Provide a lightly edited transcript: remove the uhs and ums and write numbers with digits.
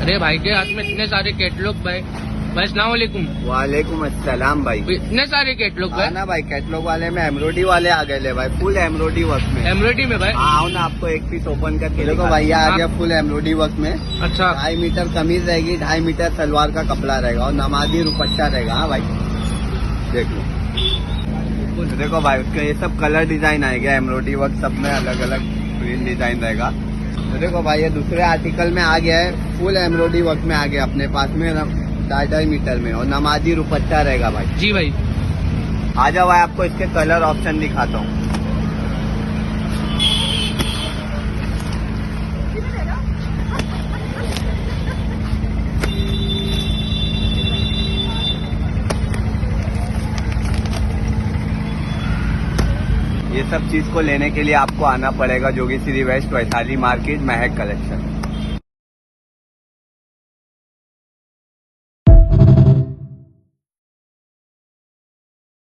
अरे भाई के हाथ में इतने सारे कैटलॉग भाई। भाई अस्सलाम वालेकुम। वालेकुम अस्सलाम भाई। इतने सारे कैटलॉग भाई। ना भाई कैटलॉग वाले में एम्ब्रॉयडरी वाले आ गए ले भाई, फुल एम्ब्रॉयडरी वर्क में। एम्ब्रॉयडरी में भाई। हाँ आओ ना, आपको एक पीस ओपन करके देखो भाई, ये आ गया फुल एम्ब्रॉयडरी वर्क में। अच्छा 2.5 मीटर कमीज रहेगी, 2.5 मीटर सलवार का कपड़ा रहेगा और नमाजी दुपट्टा रहेगा। हाँ भाई देख लो, देखो भाई उसके ये सब कलर डिजाइन आएगा, एम्ब्रॉयडरी वर्क सब में अलग अलग प्रिंट डिजाइन रहेगा। तो देखो भाई ये दूसरे आर्टिकल में आ गया है, फुल एम्ब्रॉयडरी वर्क में आ गया अपने पास में 2.5 मीटर में और नमाजी दुपट्टा रहेगा भाई। जी भाई। आ जाओ भाई, आपको इसके कलर ऑप्शन दिखाता हूँ। ये सब चीज को लेने के लिए आपको आना पड़ेगा जोगी श्री वेस्ट वैशाली मार्केट महक कलेक्शन।